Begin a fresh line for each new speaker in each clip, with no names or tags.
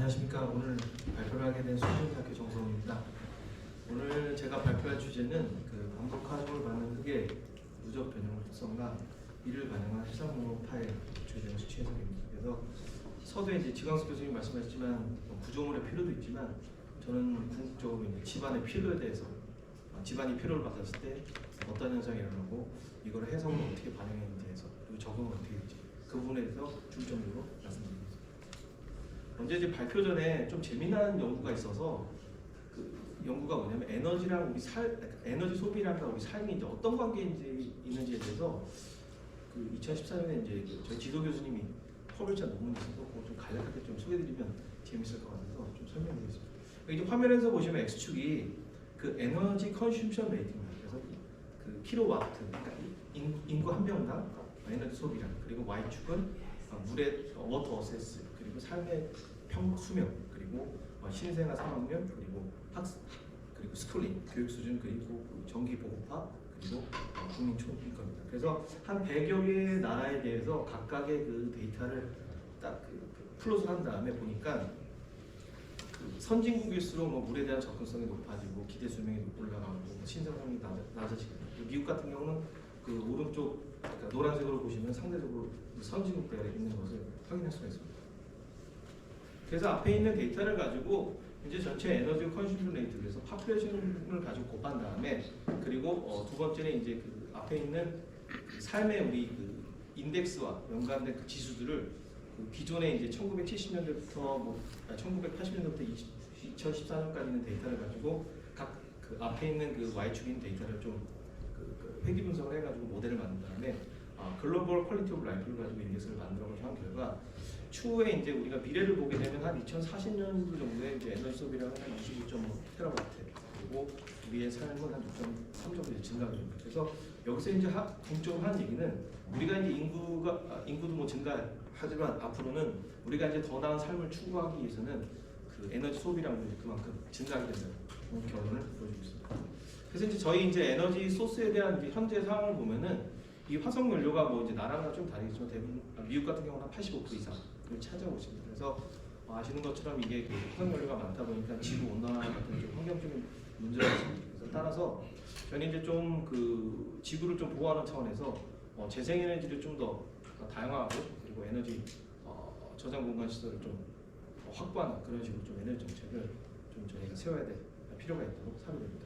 안녕하십니까. 오늘 발표를 하게 된 수준대학교 정성훈입니다. 오늘 제가 발표할 주제는 반복 하중을 받는 흑의 누적 변형 특성과 이를 반영한 해상목록 파일 주제의 수치 해석입니다. 그래서 서두에 이제 지광수 교수님 말씀하셨지만 구조물의 필요도 있지만 저는 궁극적으로 이제 집안의 필요에 대해서 집안이 필요를 받았을 때 어떤 현상이 일어나고 이걸 해석을 어떻게 반영했는지에서 그리고 적응을 어떻게 했는지 그 부분에 대해서 중점적으로 말씀드리겠습니다. 먼저 이제 발표 전에 좀 재미난 연구가 있어서 그 연구가 뭐냐면 에너지랑 우리 에너지 소비량과 우리 삶이 이제 어떤 관계인지 있는지에 대해서 그 2014년에 이제 저희 지도 교수님이 퍼블리시한 논문이 있어서 그거 좀 간략하게 좀 소개드리면 재밌을 것 같아서 좀 설명드리겠습니다. 이제 화면에서 보시면 X축이 그 에너지 컨슘션 레이트입니다. 그래서 그 킬로와트, 그러니까 인구 한 명당 에너지 소비량, 그리고 Y축은 물의 워터 어세스, 그리고 삶의 수명, 그리고 신생아 사망률, 그리고 학습, 그리고 스쿨링, 교육 수준, 그리고 전기 보급화, 그리고 국민 총인권입니다. 그래서 한 100여 개의 나라에 대해서 각각의 그 데이터를 딱 플롯을 한 다음에 보니까 선진국일수록 물에 대한 접근성이 높아지고 기대 수명이 올라가고 신생아성이 낮아지고, 미국 같은 경우는 그 오른쪽 그러니까 노란색으로 보시면 상대적으로 선진국대에 있는 것을 확인할 수가 있습니다. 그래서 앞에 있는 데이터를 가지고 이제 전체 에너지 컨슘션 레이트, 그래서 파퓰레이션을 가지고 곱한 다음에, 그리고 두 번째는 이제 그 앞에 있는 삶의 우리 그 인덱스와 연관된 그 지수들을 그 기존에 이제 1970년대부터 1980년대부터 2014년까지 있는 데이터를 가지고 각 그 앞에 있는 그 Y축인 데이터를 좀 회귀 분석을 해가지고 모델을 만든 다음에 글로벌 퀄리티 오브 라이프를 가지고 인덱스를 만들어서 한 결과 추후에 이제 우리가 미래를 보게 되면 한 2040년 정도에 이제 에너지 소비량은 한 25.5 테라바트, 그리고 우리의 삶은 한 6.3 정도 증가가 됩니다. 그래서 여기서 이제 공적으로 한 얘기는 우리가 이제 인구도 뭐 증가하지만 앞으로는 우리가 이제 더 나은 삶을 추구하기 위해서는 그 에너지 소비량도 그만큼 증가하게 된다는 결론을 보여주고 있습니다. 그래서 이제 저희 이제 에너지 소스에 대한 이제 현재 상황을 보면은 이 화석 연료가 뭐 이제 나라마다 좀 다르겠지만 대부분 미국 같은 경우는 한 85% 이상을 차지하고 있습니다. 그래서 아시는 것처럼 이게 그 화석 연료가 많다 보니까 지구 온난화 같은 좀 환경적인 문제가 있습니다. 그래서 따라서 저는 이제 좀 그 지구를 좀 보호하는 차원에서 재생에너지를 좀 더 다양화하고, 그리고 에너지 저장 공간 시설을 좀 확보하는 그런 식으로 좀 에너지 정책을 좀 저희가 세워야 될 필요가 있다고 생각됩니다.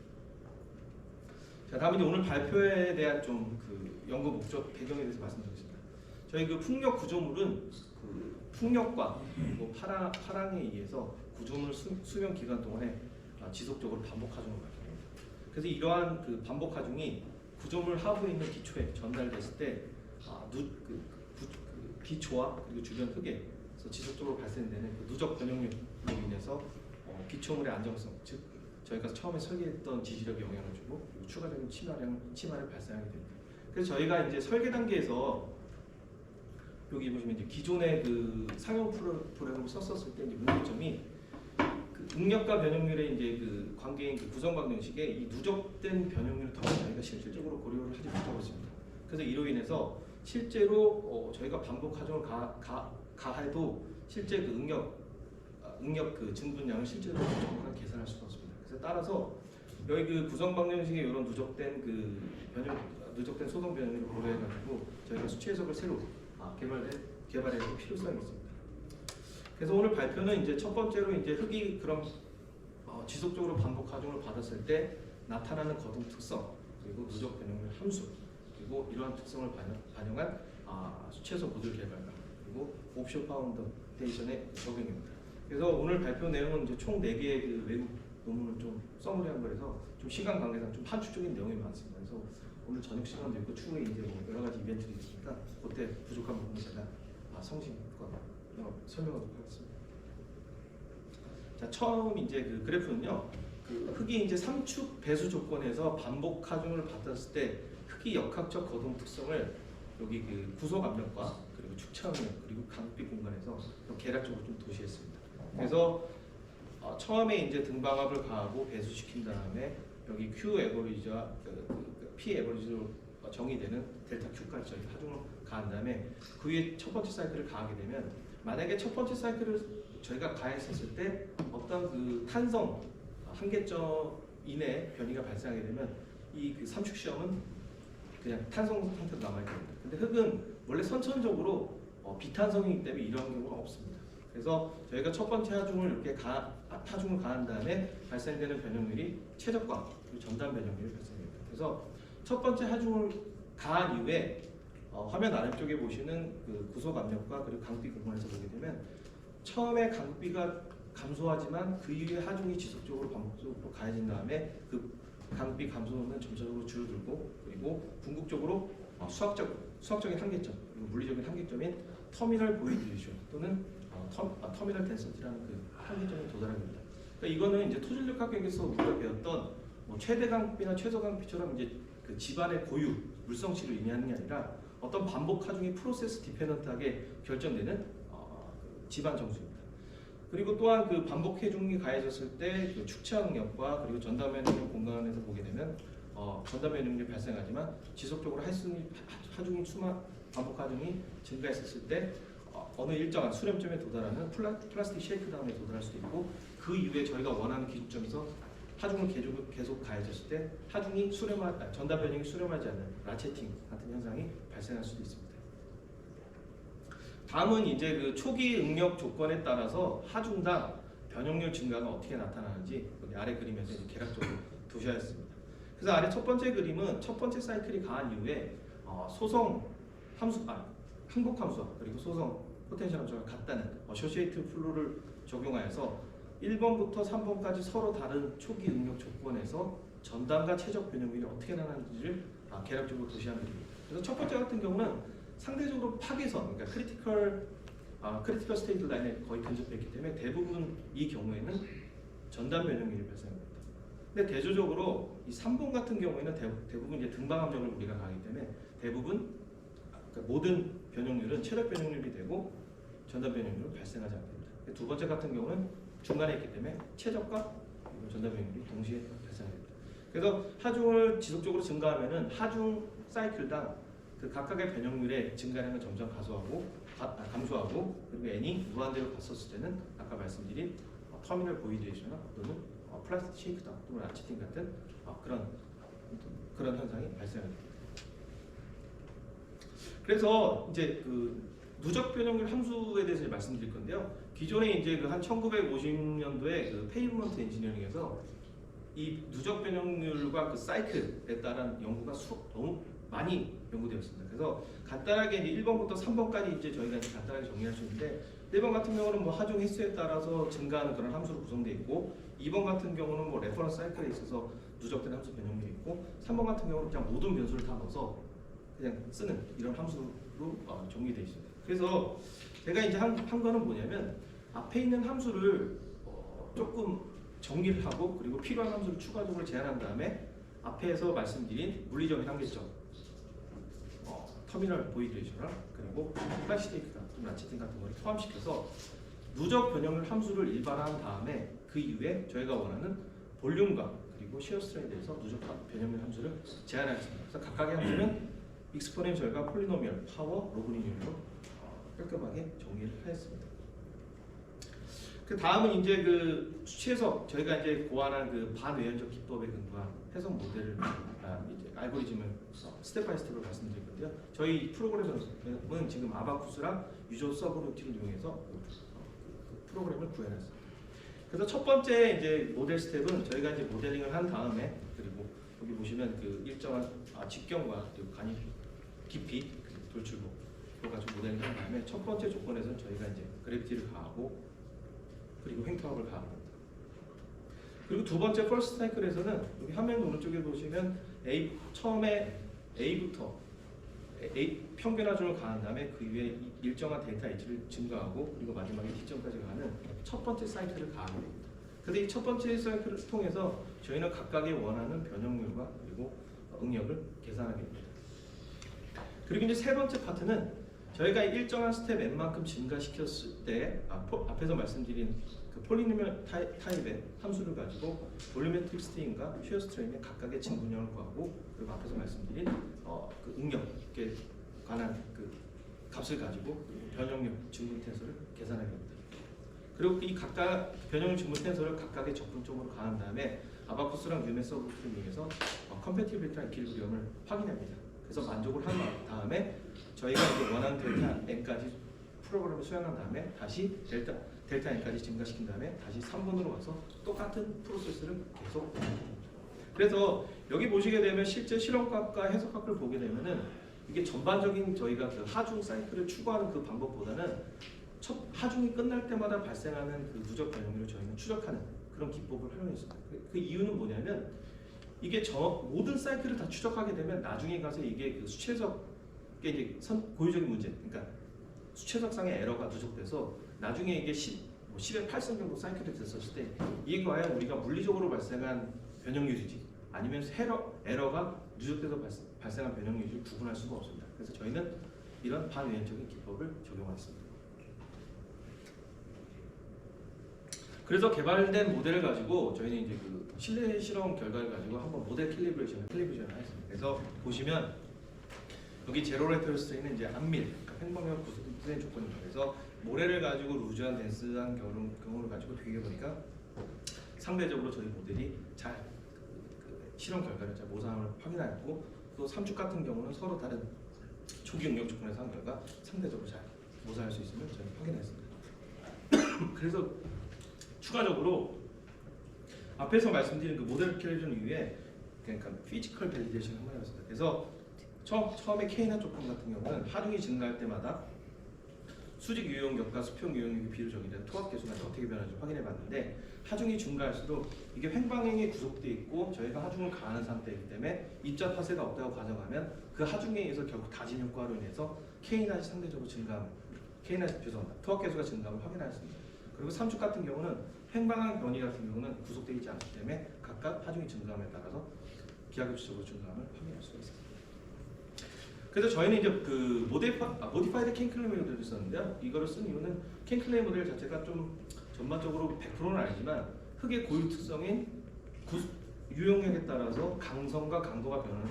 자, 다음 이제 오늘 발표에 대한 좀 그 연구 목적 배경에 대해서 말씀드리겠습니다. 저희 그 풍력 구조물은 그 풍력과 그리고 파랑에 의해서 구조물 수명 기간 동안에 지속적으로 반복 하중을 발생합니다. 그래서 이러한 그 반복 하중이 구조물 하부에 있는 기초에 전달됐을 때 기초와 그리고 주변 흙에서 지속적으로 발생되는 그 누적 변형률로 인해서 기초물의 안정성, 즉 저희가 처음에 설계했던 지지력에 영향을 주고, 그리고 추가적인 침하를 발생하게 됩니다. 그래서 저희가 이제 설계 단계에서 여기 보시면 이제 기존의 그 상용 프로그램을 썼었을 때 이제 문제점이 그 응력과 변형률의 이제 그 관계인 그 구성 방정식에 이 누적된 변형률을 더 저희가 실질적으로 고려를 하지 못하고 있습니다. 그래서 이로 인해서 실제로 저희가 반복 하중을 가해도 실제 그 응력 그 증분량을 실제로 정확하게 계산할 수가 없습니다. 그래서 따라서 여기 그 구성 방정식에 이런 누적된 소동 변형률을 고려해가지고 저희가 수치 해석을 새로 개발해야 될 필요성이 있습니다. 그래서 오늘 발표는 이제 첫 번째로 이제 흙이 그럼 지속적으로 반복 하중을 받았을 때 나타나는 거동 특성, 그리고 누적 변형률 함수, 그리고 이러한 특성을 반영한 수치 해석 모듈 개발과, 그리고 옵션 파운데이션의 적용입니다. 그래서 오늘 발표 내용은 이제 총 4개의 그 외국 논문을 좀 써머리한 거라서 좀 시간 관계상 좀 한축적인 내용이 많습니다. 그래서 오늘 저녁 시간도 있고 추후에 이제 뭐 여러 가지 이벤트들이 있으니까 그때 부족한 부분을 제가 성심껏 설명하도록 하겠습니다. 자, 처음 이제 그 그래프는요, 그 흙이 이제 3축 배수 조건에서 반복 하중을 받았을 때 흙이 역학적 거동 특성을 여기 그 구속 압력과 그리고 축차 압력 그리고 강빛 공간에서 계략적으로 좀 도시했습니다. 그래서 처음에 이제 등방압을 가하고 배수시킨 다음에 여기 Q 에버리지와 P 에버리지로 정의되는 델타 Q까지 저희 하중을 가한 다음에 그 위에 첫 번째 사이클을 가하게 되면, 만약에 첫 번째 사이클을 저희가 가했었을 때 어떤 그 탄성 한계점 이내 변이가 발생하게 되면 이 그 삼축 시험은 그냥 탄성 상태로 남아있게 됩니다. 근데 흙은 원래 선천적으로 비탄성이기 때문에 이런 경우가 없습니다. 그래서 저희가 첫 번째 하중을 이렇게 하중을 가한 다음에 발생되는 변형률이 최적과 그리고 전단 변형률이 발생됩니다. 그래서 첫 번째 하중을 가한 이후에 화면 아래쪽에 보시는 그 구속 압력과 그리고 강극비 근원에서 보게 되면 처음에 강극비가 감소하지만 그 이후에 하중이 지속적으로 반복적으로 가해진 다음에 그 강극비 감소는 점차적으로 줄어들고 그리고 궁극적으로 수학적인 한계점 그리고 물리적인 한계점인 터미널 보이드 레이쇼 또는 터미널 덴서티라는 그 한계점에 도달하게 됩니다. 그러니까 이거는 이제 토질력 학교에서 우리가 배웠던 뭐 최대 강극비나 최소 강극비처럼 이제 그 집안의 고유 물성치를 의미하는 게 아니라 어떤 반복 하중이 프로세스 디펜던트하게 결정되는 그 집안 정수입니다. 그리고 또한 그 반복 해중이 가해졌을 때 그 축차 응력과 그리고 전담 변형률 공간에서 보게 되면 전담 변형률이 발생하지만 지속적으로 하중이 반복 하중이 증가했었을 때 어느 일정한 수렴점에 도달하는 플라스틱 쉐이크다운에 도달할 수도 있고 그 이후에 저희가 원하는 기준점에서 하중을 계속 가해졌을 때 전담 변형이 수렴하지 않는 라체팅 같은 현상이 발생할 수도 있습니다. 다음은 이제 그 초기 응력 조건에 따라서 하중당 변형률 증가가 어떻게 나타나는지 여기 아래 그림에서 이제 계략적으로 두셔야 했습니다. 그래서 아래 첫 번째 그림은 첫 번째 사이클이 가한 이후에 소성 함수, 항복 함수와 그리고 소성 포텐셜 함수가 같다는 어소시에이트 플로를 적용하여서 1번부터 3번까지 서로 다른 초기 응력 조건에서 전담과 최적 변형률이 어떻게 나타나는지를 계략적으로 도시한 그림입니다. 그래서 첫 번째 같은 경우는 상대적으로 파괴선, 그러니까 크리티컬 스테이트 라인에 거의 근접했기 때문에 대부분 이 경우에는 전담 변형률이 발생합니다. 근데 대조적으로 이 3번 같은 경우에는 대부분 이제 등방 함정을 우리가 가기 때문에 대부분 그러니까 모든 변형률은 최적 변형률이 되고 전담 변형률은 발생하지 않습니다. 두 번째 같은 경우는 중간에 있기 때문에 최적과 전담 변형률이 동시에 발생합니다. 그래서 하중을 지속적으로 증가하면은 하중 사이클당 그 각각의 변형률의 증가량은 점점 감소하고 그리고 n이 무한대로 갔었을 때는 아까 말씀드린 터미널 보이드레이션이나 또는 플라스틱 쉐이크다운 또는 라체팅 같은 그런 현상이 발생합니다. 그래서 이제 그 누적 변형률 함수에 대해서 말씀드릴 건데요. 기존에 이제 그 한 1950년도에 그 페이브먼트 엔지니어링에서 이 누적 변형률과 그 사이클에 따른 연구가 너무 많이 연구되었습니다. 그래서 간단하게 이제 1번부터 3번까지 이제 저희가 이제 간단하게 정리할 수 있는데 1번 같은 경우는 뭐 하중 횟수에 따라서 증가하는 그런 함수로 구성되어 있고 2번 같은 경우는 뭐 레퍼런스 사이클에 있어서 누적된 함수 변형률이 있고 3번 같은 경우는 그냥 모든 변수를 다 넣어서 그냥 쓰는 이런 함수로 정리되어 있습니다. 그래서 제가 이제 한 거는 뭐냐면 앞에 있는 함수를 조금 정리를 하고 그리고 필요한 함수를 추가적으로 제한한 다음에 앞에서 말씀드린 물리적인 한계점 터미널 보이드레이션이나 그리고 플라시테이크나 라체팅 같은 걸 포함시켜서 누적 변형률 함수를 일반화한 다음에 그 이후에 저희가 원하는 볼륨과 그리고 시어 스트레인에 대해서 누적 변형률 함수를 제한하였습니다. 그래서 각각의 함수는 익스포넨셜과 폴리노미얼, 파워, 로그리니얼로 깔끔하게 정리를 하였습니다. 그 다음은 이제 그 수치해석 저희가 이제 고안한 그 반외연적 기법에 근거한 해석 모델을 이제 알고리즘을 스텝 바이 스텝으로 말씀드릴 건데요. 저희 프로그램은 지금 아바쿠스랑 유저 서브루틴을 이용해서 그 프로그램을 구현했습니다. 그래서 첫 번째 이제 모델 스텝은 저희가 이제 모델링을 한 다음에 그리고 여기 보시면 그 일정한 직경과 그리고 간이 깊이 돌출구 가지고 모델링을 한 다음에 첫 번째 조건에서는 저희가 이제 그래비티를 가하고 그리고 횡통합을 가합니다. 그리고 두 번째 퍼스트 사이클에서는 여기 화면 오른쪽에 보시면 처음에 A부터 평균 하중을 가한 다음에 그 위에 일정한 델타 H를 증가하고 그리고 마지막에 T점까지 가는 첫 번째 사이클을 가하게 됩니다. 그런데 이 첫 번째 사이클을 통해서 저희는 각각의 원하는 변형률과 그리고 응력을 계산하게 됩니다. 그리고 이제 세 번째 파트는 저희가 일정한 스텝 n만큼 증가시켰을 때 앞에서 말씀드린 그 폴리노미얼 타입의 함수를 가지고 볼륨메트릭 스트레인과 슈어 스트레인의 각각의 증분량을 구하고 그리고 앞에서 말씀드린 그 응력에 관한 그 값을 가지고 변형률 증분 텐서를 계산하게 됩니다. 그리고 이 각각 변형 증문 텐서를 각각의 적분점으로 가한 다음에 아바쿠스랑 유메 서브를 이용해서 컴패티빌리티랑 이퀄리브리엄을 확인합니다. 그래서 만족을 한 다음에 저희가 이제 원하는 델타 n까지 프로그램을 수행한 다음에 다시 델타 n까지 증가시킨 다음에 다시 3번으로 와서 똑같은 프로세스를 계속. 그래서 여기 보시게 되면 실제 실험값과 해석값을 보게 되면은 이게 전반적인 저희가 그 하중 사이클을 추구하는 그 방법보다는 첫 하중이 끝날 때마다 발생하는 그 누적 변형률을 저희는 추적하는 그런 기법을 활용했습니다. 그 이유는 뭐냐면 이게 모든 사이클을 다 추적하게 되면 나중에 가서 이게 그 수체적의 이제 고유적인 문제, 그러니까 수체적상의 에러가 누적돼서 나중에 이게 10의 8승 정도 사이클이 됐었을 때 이게 과연 우리가 물리적으로 발생한 변형률이지 아니면 에러가 누적돼서 발생한 변형률을 구분할 수가 없습니다. 그래서 저희는 이런 반유연적인 기법을 적용했습니다. 그래서 개발된 모델을 가지고 저희는 이제 그 실내 실험 결과를 가지고 한번 모델 캘리브레이션을 했습니다. 그래서 보시면 여기 제로 레터스에 이제 안밀, 그러니까 횡방형 구성된 조건입니다. 그래서 모래를 가지고 루즈한 덴스한 경우를 가지고 비교해 보니까 상대적으로 저희 모델이 잘 실험 결과를 잘 모사함을 확인하였고 또 3축 같은 경우는 서로 다른 초기 응용 조건에서 한 결과 상대적으로 잘 모사할 수 있음을 저희 확인했습니다. 그래서 추가적으로 앞에서 말씀드린 그 모델 캘리브레이션 이후에 그러니까 피지컬 밸리데이션을 한번 해봤습니다. 그래서 처음에 K나 조건 같은 경우는 하중이 증가할 때마다 수직 유용력과 수평 유용력의 비율 정의된 토합 계수가 어떻게 변하는지 확인해 봤는데 하중이 증가할수록 이게 횡방향이 구속되어 있고 저희가 하중을 가하는 상태이기 때문에 입자 파쇄가 없다고 가정하면 그 하중에 의해서 결국 다진 효과로 인해서 K나 상대적으로 토합 계수가 증가함을 확인하였습니다. 그리고 3축 같은 경우는 횡방향 변이 같은 경우는 구속되어 있지 않기 때문에 각각 하중이 증가함에 따라서 기하급수적으로 증가함을 확인할 수가 있습니다. 그래서 저희는 이제 그 모디파이드 캔클레이 모델을 썼는데요. 이거를 쓴 이유는 캔클레이 모델 자체가 좀 전반적으로 100%는 아니지만 흙의 고유 특성인 유용력에 따라서 강성과 강도가 변하는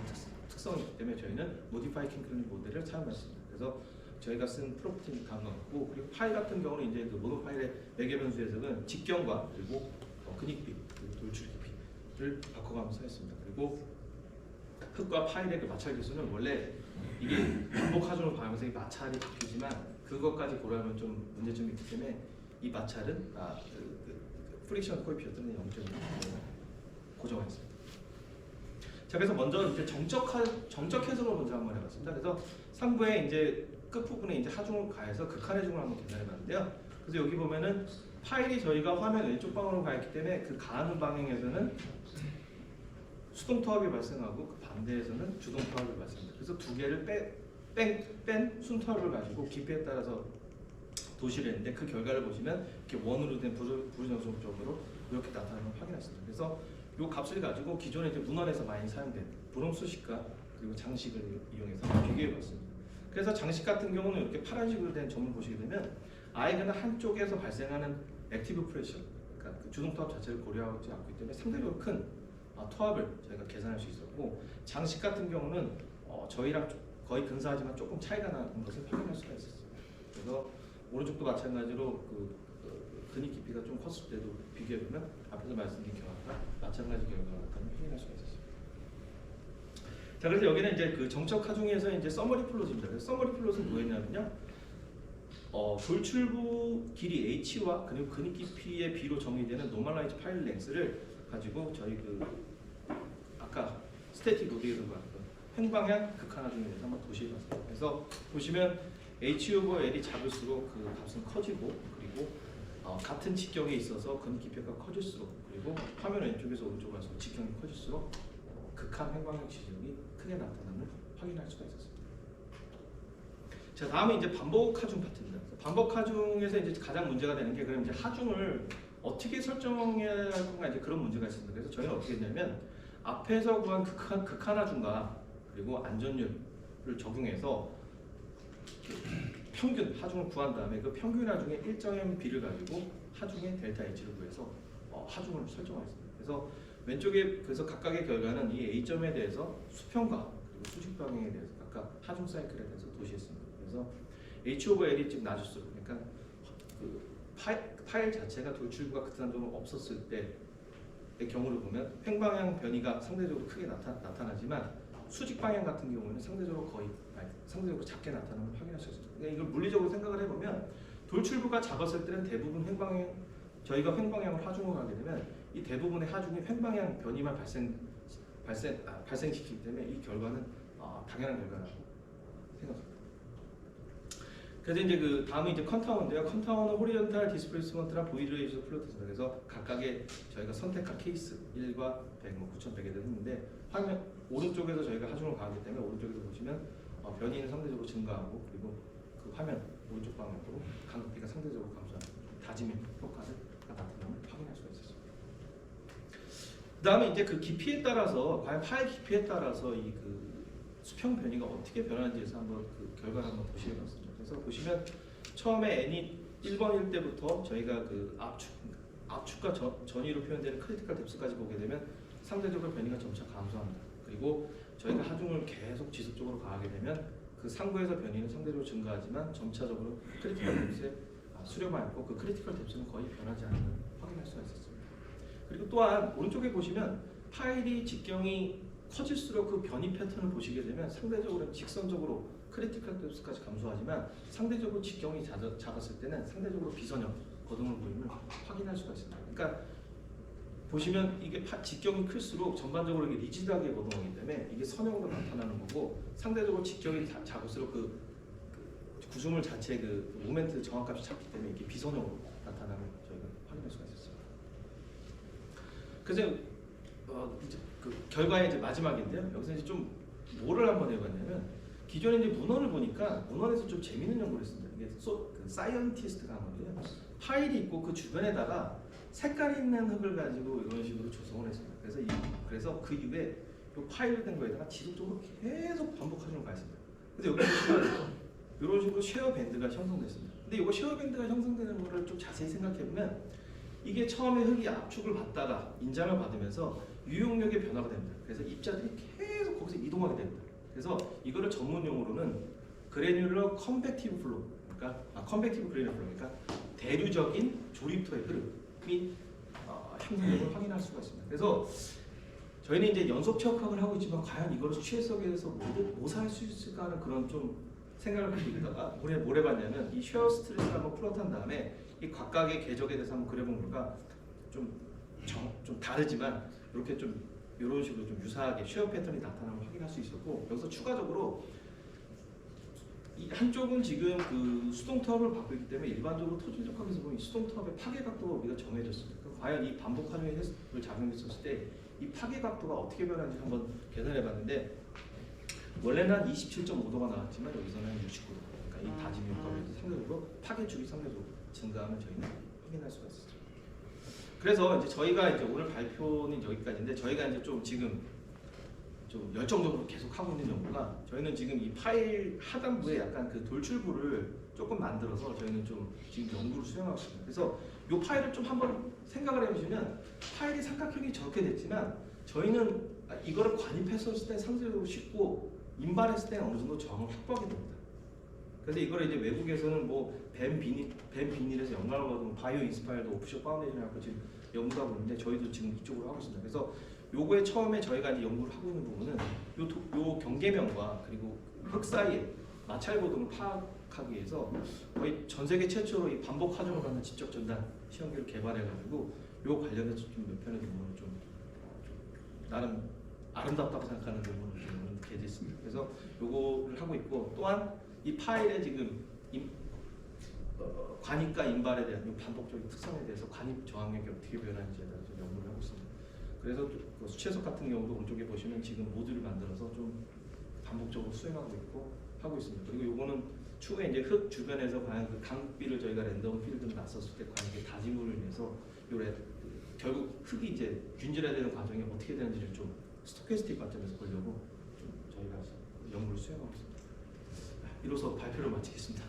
특성이 있기 때문에 저희는 모디파이드 캔클레이 모델을 사용했습니다. 그래서 저희가 쓴 프로퍼티 감각고 그리고 파일 같은 경우는 이제 그 모노 파일의 매개 변수 해석은 직경과 그리고 근익비, 그리고 돌출 깊이를 바꿔가면서 했습니다. 그리고 흙과 파일의 그 마찰 계수는 원래 이게 반복 하중을 가면서 이 마찰이 바뀌지만 그것까지 고려하면 좀 문제점이 있기 때문에 이 마찰은 프릭션 코에피션트는 0.1 고정했습니다. 자, 그래서 먼저 이제 정적 해석을 먼저 한번 해봤습니다. 그래서 상부에 이제 끝부분에 이제 하중을 가해서 극한 해중을 한번 계산해봤는데요. 그래서 여기 보면은 파일이 저희가 화면 왼쪽 방으로 가있기 때문에 그 가하는 방향에서는 수동 토합이 발생하고 그 반대에서는 주동 토합이 발생합니다. 그래서 두 개를 뺀 순토합을 가지고 깊이에 따라서 도시를 했는데 그 결과를 보시면 이렇게 원으로 된 부정성적으로 이렇게 나타나는 걸 확인했습니다. 그래서 이 값을 가지고 기존에 이제 문헌에서 많이 사용된 브롬 수식과 그리고 장식을 이용해서 비교해봤습니다. 그래서 장식 같은 경우는 이렇게 파란색으로 된 점을 보시게 되면 아이그는 한쪽에서 발생하는 액티브 프레셔, 그러니까 그 주동 토합 자체를 고려하지 않기 때문에 상대적으로 큰 토합을 저희가 계산할 수 있었고 장식 같은 경우는 저희랑 거의 근사하지만 조금 차이가 나는 것을 확인할 수가 있었어요. 그래서 오른쪽도 마찬가지로 근익 깊이가 좀 컸을 때도 비교해보면 앞에서 말씀드린 경우와 마찬가지 결과가 나타나는 확인할 수가 있었어요. 자, 그래서 여기는 이제 그 정적 하중에서 이제 서머리 플롯입니다. 그래서 서머리 플롯은 뭐였냐면요, 돌출부 길이 h와 그리고 근익 깊이의 b로 정의되는 노멀라이즈 파일 랭스를 가지고 저희 그 아까 스태틱 로디에서 봤던 횡방향 극한 하중에 대해서 한번 도시해봤습니다. 그래서 보시면 h/l이 작을수록 그 값은 커지고 그리고 같은 직경에 있어서 근익 깊이가 커질수록 그리고 화면 왼쪽에서 오른쪽으로 가서 직경이 커질수록 극한 횡방향 지점이 크게 나타남을 확인할 수가 있었습니다. 자, 다음은 이제 반복 하중 파트입니다. 반복 하중에서 이제 가장 문제가 되는 게 그럼 이제 하중을 어떻게 설정해야 할 건가 이제 그런 문제가 있습니다. 그래서 저희는 어떻게 했냐면 앞에서 구한 극한 하중과 그리고 안전율을 적용해서 평균 하중을 구한 다음에 그 평균 하중의 일정한 비를 가지고 하중의 델타 H를 구해서 하중을 설정하였습니다. 그래서 왼쪽에 그래서 각각의 결과는 이 A점에 대해서 수평과 그리고 수직 방향에 대해서 각각 하중 사이클에 대해서 도시했습니다. 그래서 H/L이 좀 낮을수록 그러니까 그 파일 자체가 돌출부가 극단적으로 없었을 때의 경우를 보면 횡방향 변이가 상대적으로 크게 나타나지만 수직 방향 같은 경우에는 상대적으로 상대적으로 작게 나타나는 걸 확인할 수 있습니다. 그러니까 이걸 물리적으로 생각을 해보면 돌출부가 작았을 때는 대부분 저희가 횡방향을 하중을 하게 되면 이 대부분의 하중이 횡방향 변이만 발생시키기 때문에 이 결과는 당연한 결과라고 생각합니다. 그래서 이제 그 다음은 이제 컨타워인데요. 컨타워는 호리존탈 디스플레이스먼트랑 보이드레이저 플로트입니다. 그래서 각각의 저희가 선택한 케이스 1과 100, 9100을 했는데 화면 오른쪽에서 저희가 하중을 가하기 때문에 오른쪽에서 보시면 변이는 상대적으로 증가하고 그리고 그 화면 오른쪽 방향으로 간극비가 상대적으로 감소하는 다짐의 효과가 나타나는 확인할 수가 있었습니다. 그 다음에 이제 그 깊이에 따라서 과연 파일 깊이에 따라서 이 그 수평 변이가 어떻게 변하는지에서 한번 그 결과를 한번 보시겠습니다. 그래서 보시면 처음에 n이 1번일 때부터 저희가 그 압축과 전위로 표현되는 크리티컬 뎁스까지 보게 되면 상대적으로 변이가 점차 감소합니다. 그리고 저희가 하중을 계속 지속적으로 가하게 되면 그 상부에서 변이는 상대적으로 증가하지만 점차적으로 크리티컬 뎁스의 수렴하 있고 그 크리티컬 뎁스는 거의 변하지 않는 걸 확인할 수가 있었습니다. 그리고 또한 오른쪽에 보시면 파일이 직경이 커질수록 그 변이 패턴을 보시게 되면 상대적으로 직선적으로 크리티컬 뎁스까지 감소하지만 상대적으로 직경이 작았을 때는 상대적으로 비선형 거동을 보임을 확인할 수가 있습니다. 그러니까 보시면 이게 직경이 클수록 전반적으로 이게 리지드하게 거동하기 때문에 이게 선형으로 나타나는 거고 상대적으로 직경이 작을수록 그 구조물 자체의 그 모멘트 정확값이 작기 때문에 이게 비선형으로 나타나는 저희가 확인할 수가 있었습니다. 그래서 이제 그 결과의 이제 마지막인데요. 여기서 이제 좀 뭐를 한번 해봤냐면 기존에 이제 문헌을 보니까 문헌에서 좀 재밌는 연구를 했습니다. 이게 그 사이언티스트가 한 건데요. 파일이 있고 그 주변에다가 색깔 있는 흙을 가지고 이런 식으로 조성을 했습니다. 그래서 그 이후에 이 파일로 된 거에다가 지속적으로 계속 반복하는 걸 했습니다. 그래서 여기 보시면 이런 식으로 쉐어 밴드가 형성됐습니다. 근데 이거 쉐어 밴드가 형성되는 거를 좀 자세히 생각해 보면 이게 처음에 흙이 압축을 받다가 인장을 받으면서 유용력의 변화가 됩니다. 그래서 입자들이 계속 거기서 이동하게 됩니다. 그래서 이거를 전문 용어로는 그래뉴러 컨벡티브 플로우, 그러니까 컨벡티브 그래뉴러 플로우, 그러니까 대류적인 조립토의 흐름이 형성된 걸 확인할 수가 있습니다. 그래서 저희는 이제 연속 체육학을 하고 있지만 과연 이거를 취해석에서 모사할 수 있을까 하는 그런 좀 생각을 하고 있다가 뭘 해봤냐면 이 쉐어 스트레스를 한번 플롯한 다음에 이 각각의 궤적에 대해서 한번 그려본 결과 좀 다르지만 이렇게 좀 이런 식으로 좀 유사하게 쉐어 패턴이 나타나는 걸 확인할 수 있었고 여기서 추가적으로 이 한쪽은 지금 그 수동타업을 받고 있기 때문에 일반적으로 토질적학에서 보면 수동타업의 파괴 각도가 우리가 정해졌습니다. 과연 이 반복 하중의 해석을 작용했었을 때 이 파괴 각도가 어떻게 변하는지 한번 계산해봤는데 원래는 한 27.5도가 나왔지만 여기서는 69도. 그러니까 이 다짐 효과를 상대적으로 파괴축이 상대적으로 증가하면 저희는 확인할 수가 있습니다. 그래서 이제 저희가 이제 오늘 발표는 여기까지인데 저희가 이제 좀 지금 좀 열정적으로 계속 하고 있는 연구가 저희는 지금 이 파일 하단부에 약간 그 돌출부를 조금 만들어서 저희는 좀 지금 연구를 수행하고 있습니다. 그래서 이 파일을 좀 한번 생각을 해보시면 파일이 삼각형이 저렇게 됐지만 저희는 이거를 관입했을 때 상대적으로 쉽고 인발했을 때 어느 정도 저항을 확보하게 됩니다. 그래서 이걸 이제 외국에서는 뭐 뱀 비닐에서 영감을 받은 바이오 인스파이어드 오프쇼 파운데이션이라고 지금 연구하고 있는데 저희도 지금 이쪽으로 하고 있습니다. 그래서 요거에 처음에 저희가 이제 연구를 하고 있는 부분은 요 경계면과 그리고 흙 사이에 마찰 고동을 파악하기 위해서 거의 전 세계 최초로 이 반복 하중을 받는 직접 전단 시험기를 개발해가지고 요 관련해서 좀 몇 편의 논문을 좀 나름 아름답다고 생각하는 논문을 좀 게재했습니다. 그래서 요거를 하고 있고 또한 이 파일의 지금 관입과 인발에 대한 이 반복적인 특성에 대해서 관입 저항력이 어떻게 변하는지에 대해서 연구를 하고 있습니다. 그래서 그 수채석 같은 경우도 오른쪽에 보시면 지금 모듈을 만들어서 좀 반복적으로 수행하고 있고 하고 있습니다. 그리고 요거는 추후에 이제 흙 주변에서 과연 그 강비를 저희가 랜덤 필드를 놨었을 때 과연 이게 다짐으로 인해서 결국 흙이 이제 균질화되는 과정이 어떻게 되는지를 좀 스토캐스틱 관점에서 보려고 좀 저희가 연구를 수행하고 있습니다. 이로써 발표를 마치겠습니다.